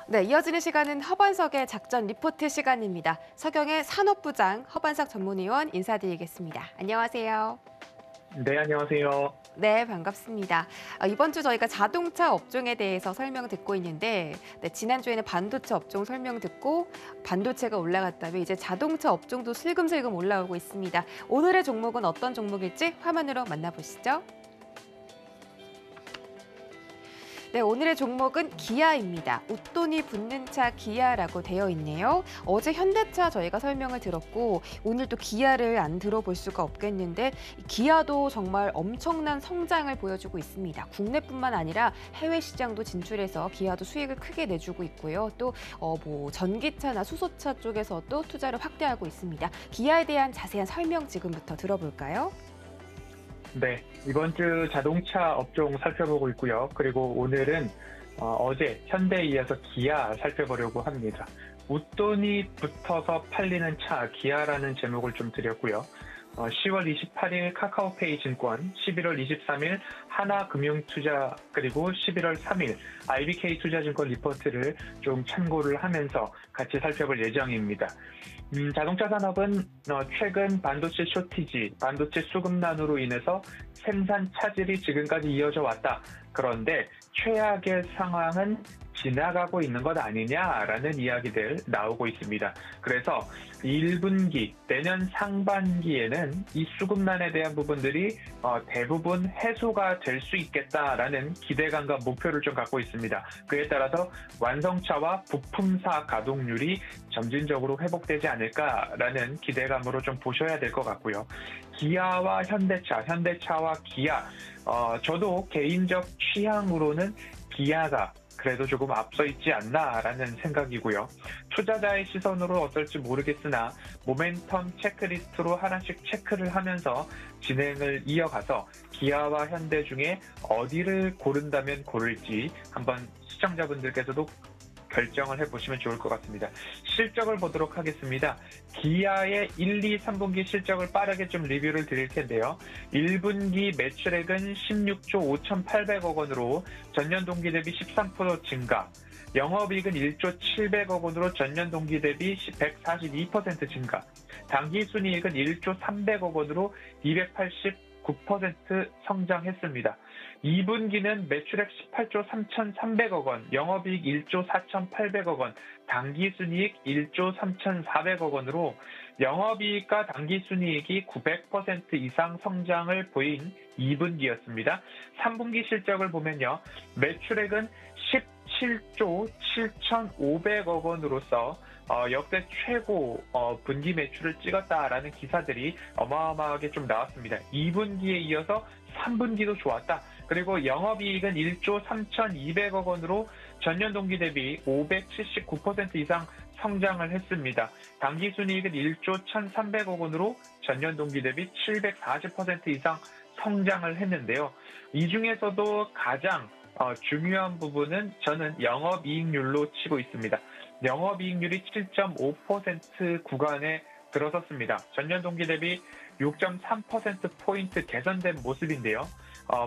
네, 이어지는 시간은 허반석의 작전 리포트 시간입니다. 서경의 산업부장 허반석 전문위원 인사드리겠습니다. 안녕하세요. 네, 안녕하세요. 네, 반갑습니다. 이번 주 저희가 자동차 업종에 대해서 설명 듣고 있는데 지난주에는 반도체 업종 설명 듣고 반도체가 올라갔다면 이제 자동차 업종도 슬금슬금 올라오고 있습니다. 오늘의 종목은 어떤 종목일지 화면으로 만나보시죠. 네, 오늘의 종목은 기아입니다. 웃돈이 붙는 차 기아라고 되어 있네요. 어제 현대차 저희가 설명을 들었고 오늘 또 기아를 안 들어볼 수가 없겠는데 기아도 정말 엄청난 성장을 보여주고 있습니다. 국내뿐만 아니라 해외 시장도 진출해서 기아도 수익을 크게 내주고 있고요. 또 전기차나 수소차 쪽에서도 투자를 확대하고 있습니다. 기아에 대한 자세한 설명 지금부터 들어볼까요? 네, 이번 주 자동차 업종 살펴보고 있고요. 그리고 오늘은 어제 현대에 이어서 기아 살펴보려고 합니다. 웃돈이 붙어서 팔리는 차 기아라는 제목을 좀 드렸고요. 10월 28일 카카오페이 증권, 11월 23일 하나금융투자, 그리고 11월 3일 IBK 투자증권 리포트를 좀 참고를 하면서 같이 살펴볼 예정입니다. 자동차 산업은 최근 반도체 쇼티지, 반도체 수급난으로 인해서 생산 차질이 지금까지 이어져 왔다. 그런데 최악의 상황은 지나가고 있는 것 아니냐라는 이야기들 나오고 있습니다. 그래서 1분기, 내년 상반기에는 이 수급난에 대한 부분들이 대부분 해소가 될 수 있겠다라는 기대감과 목표를 좀 갖고 있습니다. 그에 따라서 완성차와 부품사 가동률이 점진적으로 회복되지 않을까라는 기대감으로 좀 보셔야 될 것 같고요. 기아와 현대차와 기아, 저도 개인적 취향으로는 기아가 그래도 조금 앞서 있지 않나라는 생각이고요. 투자자의 시선으로 어떨지 모르겠으나 모멘텀 체크리스트로 하나씩 체크를 하면서 진행을 이어가서 기아와 현대 중에 어디를 고른다면 고를지 한번 시청자분들께서도 결정을 해보시면 좋을 것 같습니다. 실적을 보도록 하겠습니다. 기아의 1, 2, 3분기 실적을 빠르게 좀 리뷰를 드릴 텐데요. 1분기 매출액은 16조 5,800억 원으로 전년 동기 대비 13% 증가, 영업이익은 1조 700억 원으로 전년 동기 대비 142% 증가, 당기순이익은 1조 300억 원으로 289% 성장했습니다. 2분기는 매출액 18조 3,300억 원, 영업이익 1조 4,800억 원, 당기순이익 1조 3,400억 원으로 영업이익과 당기순이익이 900% 이상 성장을 보인 2분기였습니다. 3분기 실적을 보면요. 매출액은 17조 7,500억 원으로서 역대 최고 분기 매출을 찍었다라는 기사들이 어마어마하게 좀 나왔습니다. 2분기에 이어서 3분기도 좋았다. 그리고 영업이익은 1조 3,200억 원으로 전년 동기 대비 579% 이상 성장을 했습니다. 당기순이익은 1조 1,300억 원으로 전년 동기 대비 740% 이상 성장을 했는데요. 이 중에서도 가장 중요한 부분은 저는 영업이익률로 치고 있습니다. 영업이익률이 7.5% 구간에 들어섰습니다. 전년 동기 대비 6.3%포인트 개선된 모습인데요.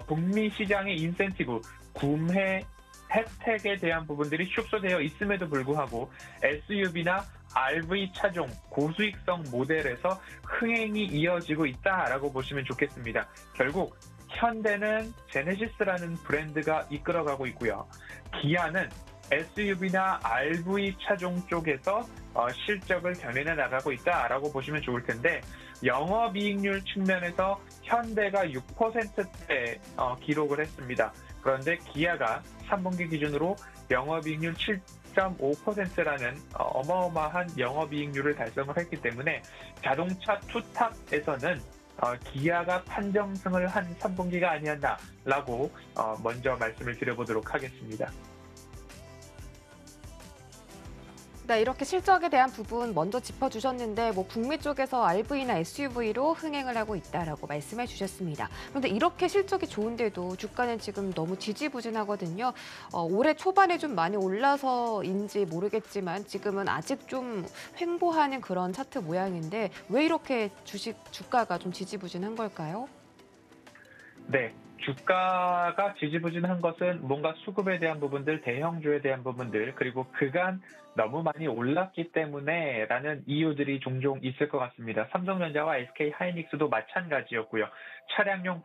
북미 시장의 인센티브, 구매 혜택에 대한 부분들이 축소되어 있음에도 불구하고 SUV나 RV 차종 고수익성 모델에서 흥행이 이어지고 있다라고 보시면 좋겠습니다. 결국 현대는 제네시스라는 브랜드가 이끌어가고 있고요. 기아는 SUV나 RV 차종 쪽에서 실적을 견인해 나가고 있다라고 보시면 좋을 텐데 영업이익률 측면에서 현대가 6%대 기록을 했습니다. 그런데 기아가 3분기 기준으로 영업이익률 7.5%라는 어마어마한 영업이익률을 달성을 했기 때문에 자동차 투탑에서는 기아가 판정승을 한 3분기가 아니었나라고 먼저 말씀을 드려보도록 하겠습니다. 네, 이렇게 실적에 대한 부분 먼저 짚어주셨는데 북미 쪽에서 RV나 SUV로 흥행을 하고 있다라고 말씀해 주셨습니다. 그런데 이렇게 실적이 좋은데도 주가는 지금 너무 지지부진하거든요. 올해 초반에 좀 많이 올라서인지 모르겠지만 지금은 아직 좀 횡보하는 그런 차트 모양인데 왜 이렇게 주가가 좀 지지부진한 걸까요? 네, 주가가 지지부진한 것은 뭔가 수급에 대한 부분들, 대형주에 대한 부분들, 그리고 그간 너무 많이 올랐기 때문에라는 이유들이 종종 있을 것 같습니다. 삼성전자와 SK 하이닉스도 마찬가지였고요. 차량용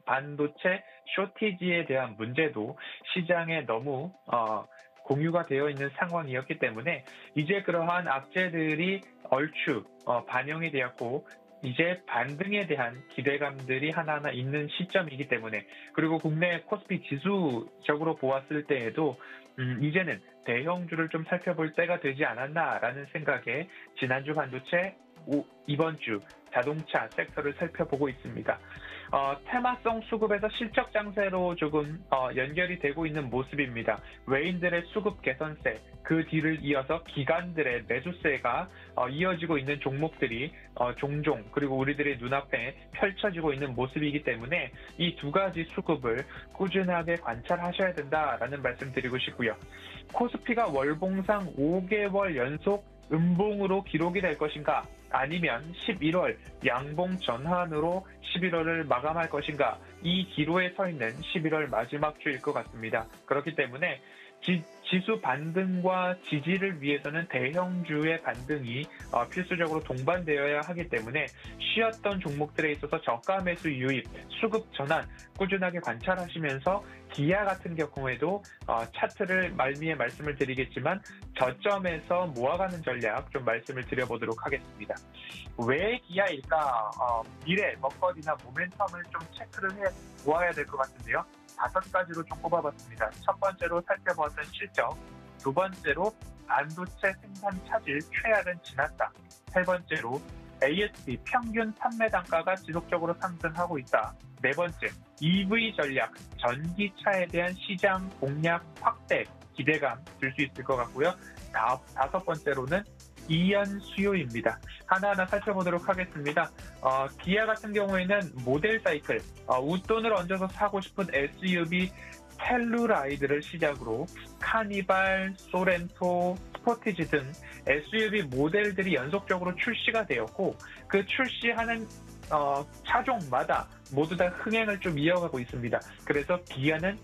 반도체 쇼티지에 대한 문제도 시장에 너무 공유가 되어 있는 상황이었기 때문에 이제 그러한 악재들이 얼추 반영이 되었고 이제 반등에 대한 기대감들이 하나하나 있는 시점이기 때문에 그리고 국내 코스피 지수적으로 보았을 때에도 이제는 대형주를 좀 살펴볼 때가 되지 않았나라는 생각에 지난주 반도체, 이번 주 자동차 섹터를 살펴보고 있습니다. 테마성 수급에서 실적 장세로 조금 연결이 되고 있는 모습입니다. 외인들의 수급 개선세, 그 뒤를 이어서 기관들의 매수세가 이어지고 있는 종목들이 종종 그리고 우리들의 눈앞에 펼쳐지고 있는 모습이기 때문에 이 두 가지 수급을 꾸준하게 관찰하셔야 된다라는 말씀 드리고 싶고요. 코스피가 월봉상 5개월 연속 음봉으로 기록이 될 것인가? 아니면 11월 양봉 전환으로 11월을 마감할 것인가? 이 기로에 서 있는 11월 마지막 주일 것 같습니다. 그렇기 때문에 지수 반등과 지지를 위해서는 대형주의 반등이 필수적으로 동반되어야 하기 때문에 쉬었던 종목들에 있어서 저가 매수 유입, 수급 전환 꾸준하게 관찰하시면서 기아 같은 경우에도 차트를 말미에 말씀을 드리겠지만 저점에서 모아가는 전략 좀 말씀을 드려보도록 하겠습니다. 왜 기아일까? 미래, 먹거리나 모멘텀을 좀 체크를 해 보아야 될 것 같은데요. 5가지로 좀 꼽아봤습니다. 첫 번째로 살펴보았던 실적, 두 번째로 반도체 생산 차질 최악은 지났다. 세 번째로 ASP 평균 판매 단가가 지속적으로 상승하고 있다. 네 번째, EV 전략, 전기차에 대한 시장 공략 확대 기대감 들 수 있을 것 같고요. 다섯 번째로는 이연 수요입니다. 하나하나 살펴보도록 하겠습니다. 기아 같은 경우에는 모델 사이클, 웃돈을 얹어서 사고 싶은 SUV 텔루라이드를 시작으로 카니발, 소렌토, 스포티지 등 SUV 모델들이 연속적으로 출시가 되었고 그 출시하는 차종마다 모두 다 흥행을 좀 이어가고 있습니다. 그래서 기아는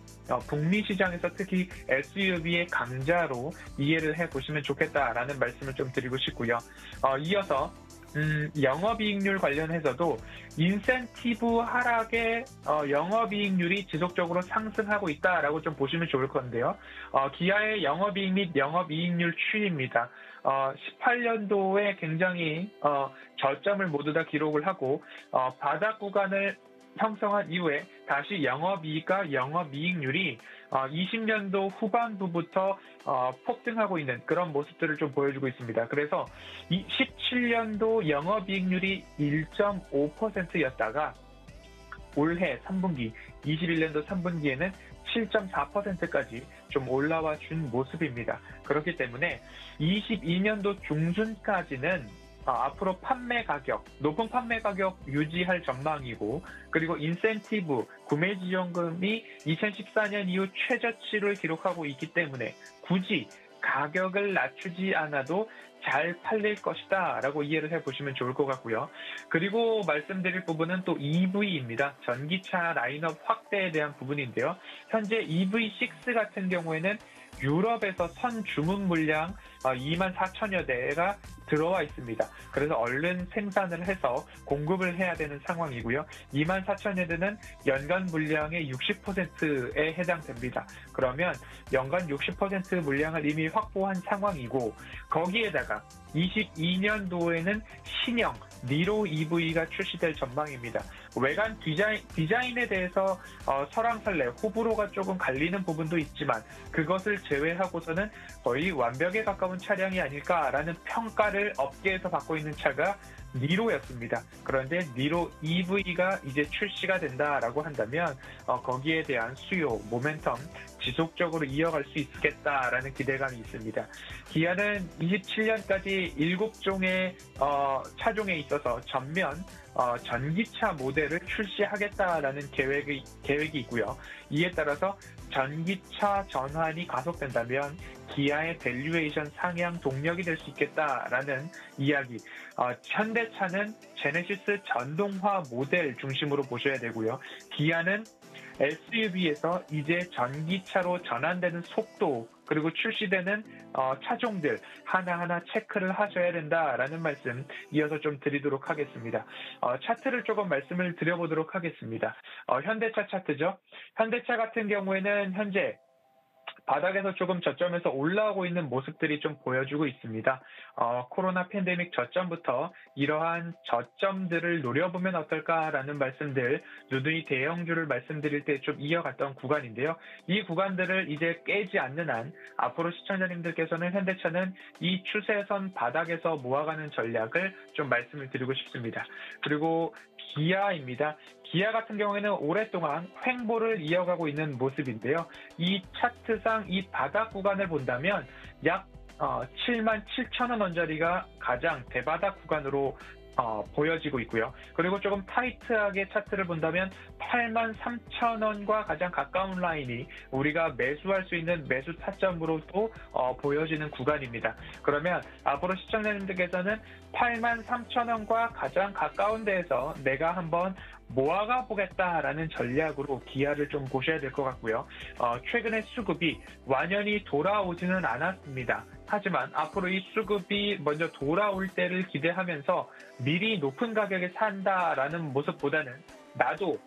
북미 시장에서 특히 SUV의 강자로 이해를 해보시면 좋겠다라는 말씀을 좀 드리고 싶고요. 이어서 영업이익률 관련해서도 인센티브 하락에 영업이익률이 지속적으로 상승하고 있다라고 좀 보시면 좋을 건데요. 기아의 영업이익 및 영업이익률 추이입니다. 18년도에 굉장히 저점을 모두 다 기록을 하고 바닥 구간을 형성한 이후에 다시 영업이익률이 20년도 후반부부터 폭등하고 있는 그런 모습들을 좀 보여주고 있습니다. 그래서 17년도 영업이익률이 1.5%였다가 올해 3분기, 21년도 3분기에는 7.4%까지 좀 올라와 준 모습입니다. 그렇기 때문에 22년도 중순까지는 앞으로 판매 가격, 높은 판매 가격 유지할 전망이고 그리고 인센티브, 구매 지원금이 2014년 이후 최저치를 기록하고 있기 때문에 굳이 가격을 낮추지 않아도 잘 팔릴 것이다 라고 이해를 해보시면 좋을 것 같고요. 그리고 말씀드릴 부분은 또 EV입니다. 전기차 라인업 확대에 대한 부분인데요. 현재 EV6 같은 경우에는 유럽에서 선 주문 물량 24,000여 대가 들어와 있습니다. 그래서 얼른 생산을 해서 공급을 해야 되는 상황이고요. 24,000여 대는 연간 물량의 60%에 해당됩니다. 그러면 연간 60% 물량을 이미 확보한 상황이고 거기에다가 22년도에는 신형 니로 EV가 출시될 전망입니다. 외관 디자인에 대해서 설왕설래 호불호가 조금 갈리는 부분도 있지만 그것을 제외하고서는 거의 완벽에 가까운 차량이 아닐까라는 평가를 업계에서 받고 있는 차가 니로였습니다. 그런데 니로 EV가 이제 출시가 된다라고 한다면 거기에 대한 수요, 모멘텀 지속적으로 이어갈 수 있겠다라는 기대감이 있습니다. 기아는 27년까지 7종의 차종에 있어서 전면 전기차 모델을 출시하겠다라는 계획이 있고요. 이에 따라서 전기차 전환이 가속된다면 기아의 밸류에이션 상향 동력이 될 수 있겠다라는 이야기. 현대차는 제네시스 전동화 모델 중심으로 보셔야 되고요. 기아는 SUV에서 이제 전기차로 전환되는 속도 그리고 출시되는 차종들 하나하나 체크를 하셔야 된다라는 말씀 이어서 좀 드리도록 하겠습니다. 차트를 조금 말씀을 드려보도록 하겠습니다. 현대차 차트죠. 현대차 같은 경우에는 현재 바닥에서 조금 저점에서 올라오고 있는 모습들이 좀 보여주고 있습니다. 코로나 팬데믹 저점부터 이러한 저점들을 노려보면 어떨까라는 말씀들 누누이 대형주를 말씀드릴 때 좀 이어갔던 구간인데요. 이 구간들을 이제 깨지 않는 한 앞으로 시청자님들께서는 현대차는 이 추세선 바닥에서 모아가는 전략을 좀 말씀을 드리고 싶습니다. 그리고 기아입니다. 기아 같은 경우에는 오랫동안 횡보를 이어가고 있는 모습인데요. 이 차트상 이 바닥 구간을 본다면 약 77,000원 원짜리가 가장 대바닥 구간으로 보여지고 있고요. 그리고 조금 타이트하게 차트를 본다면 83,000원과 가장 가까운 라인이 우리가 매수할 수 있는 매수 타점으로도 보여지는 구간입니다. 그러면 앞으로 시청자님들께서는 83,000원과 가장 가까운 데에서 내가 한번 모아가 보겠다라는 전략으로 기아를 좀 보셔야 될 것 같고요. 최근에 수급이 완연히 돌아오지는 않았습니다. 하지만 앞으로 이 수급이 먼저 돌아올 때를 기대하면서 미리 높은 가격에 산다라는 모습보다는 나도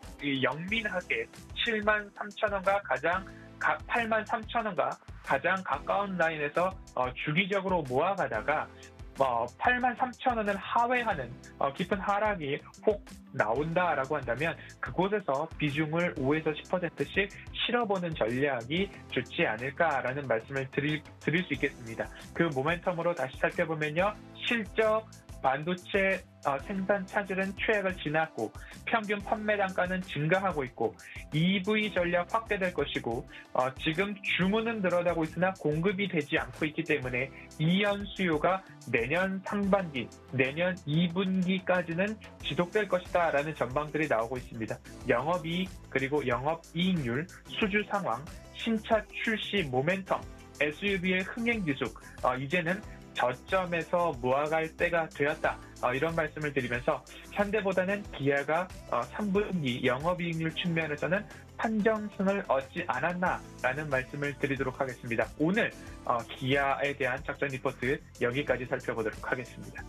영민하게 73,000원과 83,000원과 가장 가까운 라인에서 주기적으로 모아가다가 83,000원을 하회하는 깊은 하락이 혹 나온다라고 한다면 그곳에서 비중을 5에서 10%씩 실어보는 전략이 좋지 않을까라는 말씀을 드릴 수 있겠습니다. 그 모멘텀으로 다시 살펴보면요. 실적, 반도체 생산 차질은 최악을 지났고 평균 판매 단가는 증가하고 있고 EV 전략 확대될 것이고 지금 주문은 늘어나고 있으나 공급이 되지 않고 있기 때문에 이연 수요가 내년 상반기, 내년 2분기까지는 지속될 것이다 라는 전망들이 나오고 있습니다. 영업이익 그리고 영업이익률, 수주 상황, 신차 출시 모멘텀, SUV의 흥행 지속 이제는 저점에서 모아갈 때가 되었다. 이런 말씀을 드리면서 현대보다는 기아가 3분기 영업이익률 측면에서는 판정승을 얻지 않았나라는 말씀을 드리도록 하겠습니다. 오늘 기아에 대한 작전 리포트 여기까지 살펴보도록 하겠습니다.